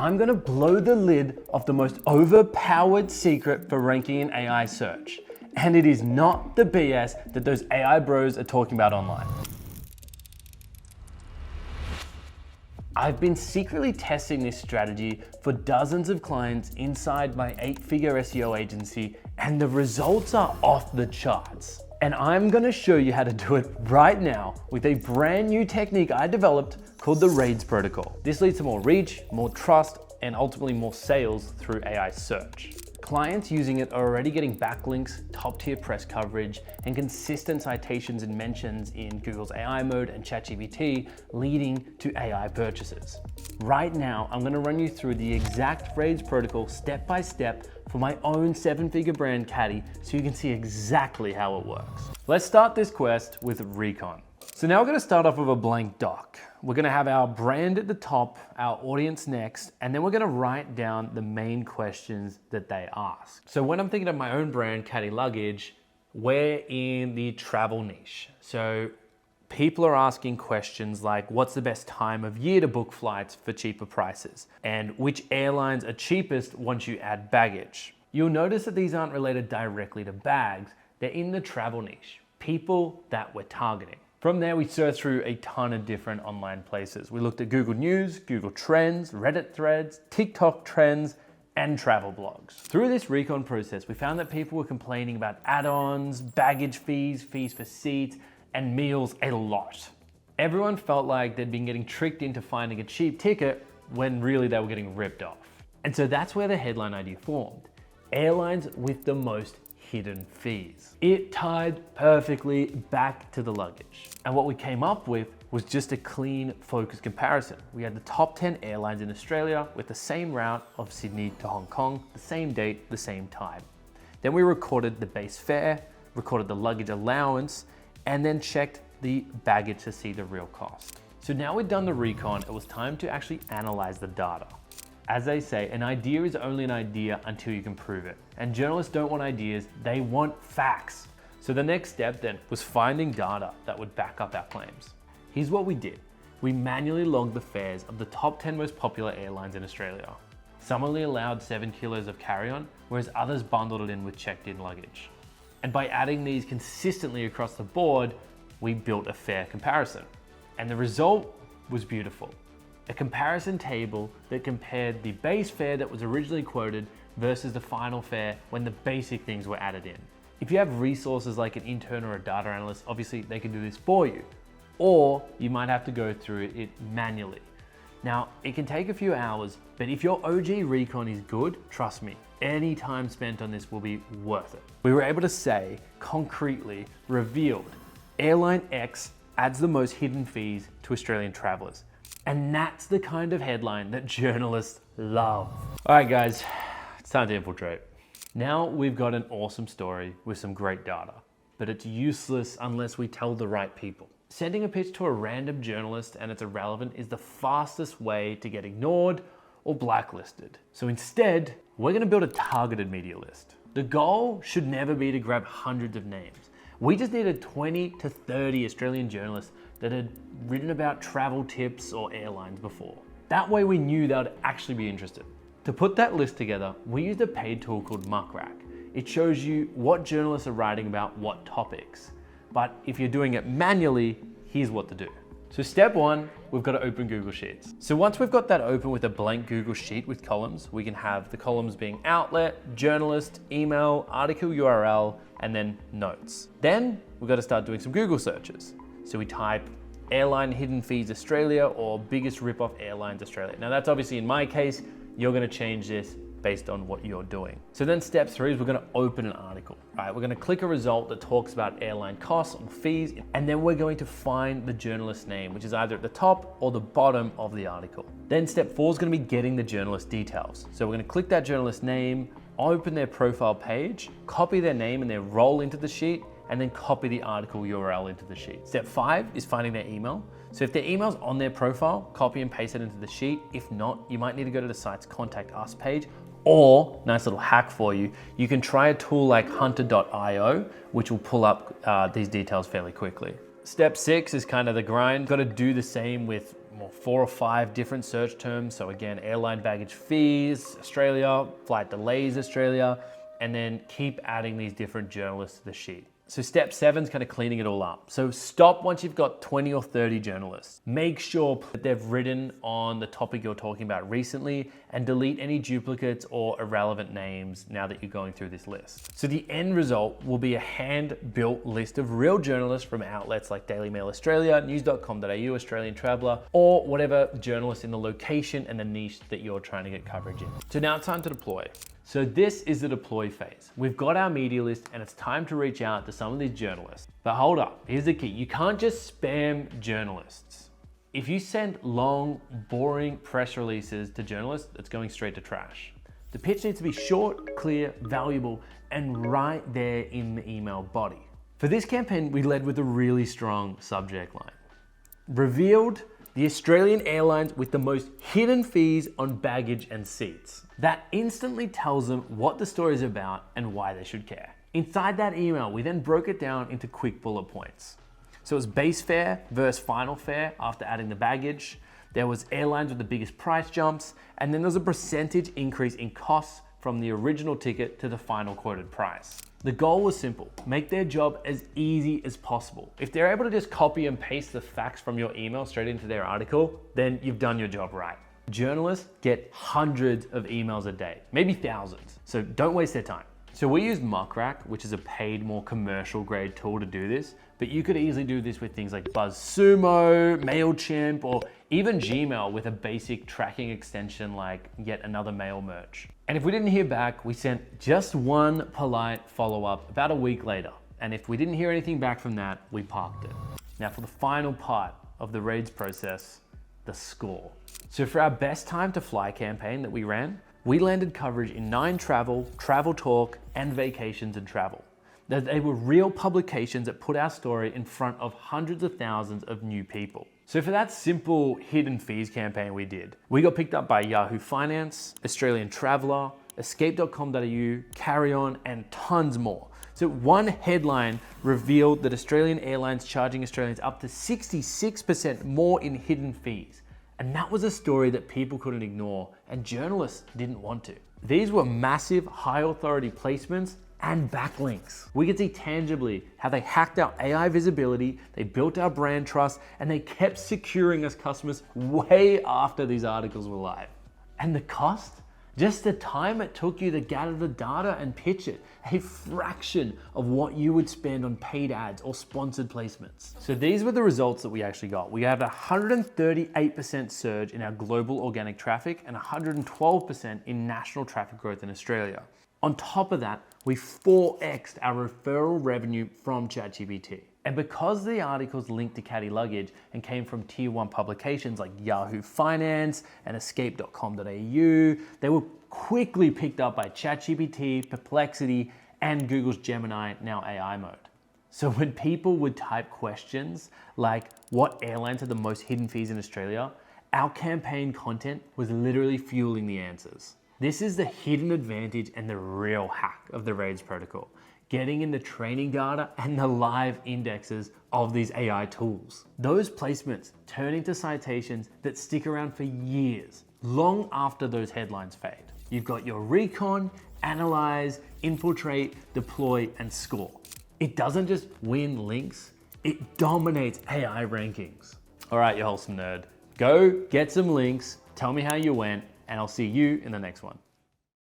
I'm gonna blow the lid off the most overpowered secret for ranking in AI search. And it is not the BS that those AI bros are talking about online. I've been secretly testing this strategy for dozens of clients inside my 8-figure SEO agency, and the results are off the charts. And I'm gonna show you how to do it right now with a brand new technique I developed called the RAIDS protocol. This leads to more reach, more trust, and ultimately more sales through AI search. Clients using it are already getting backlinks, top-tier press coverage, and consistent citations and mentions in Google's AI mode and ChatGPT, leading to AI purchases. Right now, I'm gonna run you through the exact RAIDS protocol step by step for my own 7-figure brand Caddy, so you can see exactly how it works. Let's start this quest with Recon. So now we're gonna start off with a blank doc. We're gonna have our brand at the top, our audience next, and then we're gonna write down the main questions that they ask. So when I'm thinking of my own brand, Caddy Luggage, we're in the travel niche. So people are asking questions like, what's the best time of year to book flights for cheaper prices? And which airlines are cheapest once you add baggage? You'll notice that these aren't related directly to bags. They're in the travel niche, people that we're targeting. From there, we searched through a ton of different online places. We looked at Google News, Google Trends, Reddit threads, TikTok trends, and travel blogs. Through this recon process, we found that people were complaining about add-ons, baggage fees, fees for seats, and meals a lot. Everyone felt like they'd been getting tricked into finding a cheap ticket when really they were getting ripped off. And so that's where the headline idea formed. Airlines with the most hidden fees. It tied perfectly back to the luggage. And what we came up with was just a clean, focused comparison. We had the top 10 airlines in Australia with the same route of Sydney to Hong Kong, the same date, the same time. Then we recorded the base fare, recorded the luggage allowance, and then checked the baggage to see the real cost. So now we'd done the recon, it was time to actually analyze the data. As they say, an idea is only an idea until you can prove it. And journalists don't want ideas, they want facts. So the next step then was finding data that would back up our claims. Here's what we did. We manually logged the fares of the top 10 most popular airlines in Australia. Some only allowed 7 kilos of carry-on, whereas others bundled it in with checked-in luggage. And by adding these consistently across the board, we built a fair comparison. And the result was beautiful. A comparison table that compared the base fare that was originally quoted versus the final fare when the basic things were added in. If you have resources like an intern or a data analyst, obviously they can do this for you. Or you might have to go through it manually. Now, it can take a few hours, but if your OG recon is good, trust me, any time spent on this will be worth it. We were able to say, concretely, revealed, Airline X adds the most hidden fees to Australian travelers. And that's the kind of headline that journalists love. All right, guys, it's time to infiltrate. Now we've got an awesome story with some great data, but it's useless unless we tell the right people. Sending a pitch to a random journalist and it's irrelevant is the fastest way to get ignored or blacklisted. So instead, we're gonna build a targeted media list. The goal should never be to grab hundreds of names. We just needed 20 to 30 Australian journalists that had written about travel tips or airlines before. That way we knew they would actually be interested. To put that list together, we used a paid tool called Muckrack. It shows you what journalists are writing about what topics. But if you're doing it manually, here's what to do. So step one, we've got to open Google Sheets. So once we've got that open with a blank Google Sheet with columns, we can have the columns being outlet, journalist, email, article URL, and then notes. Then we've got to start doing some Google searches. So we type airline hidden fees Australia or biggest rip-off airlines Australia. Now that's obviously in my case, you're gonna change this based on what you're doing. So then step 3 is we're gonna open an article, right? We're gonna click a result that talks about airline costs or fees, and then we're going to find the journalist's name, which is either at the top or the bottom of the article. Then step 4 is gonna be getting the journalist details. So we're gonna click that journalist's name, open their profile page, copy their name and their role into the sheet, and then copy the article URL into the sheet. Step 5 is finding their email. So if their email's on their profile, copy and paste it into the sheet. If not, you might need to go to the site's contact us page, or, nice little hack for you, you can try a tool like hunter.io, which will pull up these details fairly quickly. Step 6 is kind of the grind. Got to do the same with or 4 or 5 different search terms. So again, airline baggage fees, Australia, flight delays, Australia, and then keep adding these different journalists to the sheet. So step 7 is kind of cleaning it all up. So stop once you've got 20 or 30 journalists. Make sure that they've written on the topic you're talking about recently and delete any duplicates or irrelevant names now that you're going through this list. So the end result will be a hand-built list of real journalists from outlets like Daily Mail Australia, news.com.au, Australian Traveller, or whatever journalist in the location and the niche that you're trying to get coverage in. So now it's time to deploy. So this is the deploy phase. We've got our media list and it's time to reach out to some of these journalists. But hold up, here's the key. You can't just spam journalists. If you send long, boring press releases to journalists, it's going straight to trash. The pitch needs to be short, clear, valuable, and right there in the email body. For this campaign, we led with a really strong subject line. Revealed the Australian Airlines with the most hidden fees on baggage and seats. That instantly tells them what the story is about and why they should care. Inside that email, we then broke it down into quick bullet points. So it was base fare versus final fare after adding the baggage. There was airlines with the biggest price jumps, and then there's a percentage increase in costs from the original ticket to the final quoted price. The goal was simple, make their job as easy as possible. If they're able to just copy and paste the facts from your email straight into their article, then you've done your job right. Journalists get hundreds of emails a day, maybe thousands, so don't waste their time. So we use Muckrack, which is a paid, more commercial grade tool to do this, but you could easily do this with things like BuzzSumo, MailChimp, or even Gmail with a basic tracking extension like Yet Another Mail Merch. And if we didn't hear back, we sent just one polite follow-up about a week later. And if we didn't hear anything back from that, we parked it. Now for the final part of the raids process, the score. So for our best time to fly campaign that we ran, we landed coverage in 9 travel, travel talk, and vacations and travel. They were real publications that put our story in front of hundreds of thousands of new people. So for that simple hidden fees campaign we did, we got picked up by Yahoo Finance, Australian Traveller, escape.com.au, Carry On, and tons more. So one headline revealed that Australian Airlines charging Australians up to 66% more in hidden fees. And that was a story that people couldn't ignore and journalists didn't want to. These were massive, high authority placements and backlinks. We could see tangibly how they hacked our AI visibility, they built our brand trust, and they kept securing us customers way after these articles were live. And the cost? Just the time it took you to gather the data and pitch it, a fraction of what you would spend on paid ads or sponsored placements. So these were the results that we actually got. We had a 138% surge in our global organic traffic and 112% in national traffic growth in Australia. On top of that, we 4x'd our referral revenue from ChatGPT. And because the articles linked to Caddy Luggage and came from tier 1 publications like Yahoo Finance and escape.com.au, they were quickly picked up by ChatGPT, Perplexity, and Google's Gemini, now AI mode. So when people would type questions like, what airlines have the most hidden fees in Australia? Our campaign content was literally fueling the answers. This is the hidden advantage and the real hack of the raids protocol. Getting in the training data and the live indexes of these AI tools. Those placements turn into citations that stick around for years, long after those headlines fade. You've got your Recon, Analyse, Infiltrate, Deploy, and Score. It doesn't just win links, it dominates AI rankings. All right, you wholesome nerd, go get some links, tell me how you went, and I'll see you in the next one.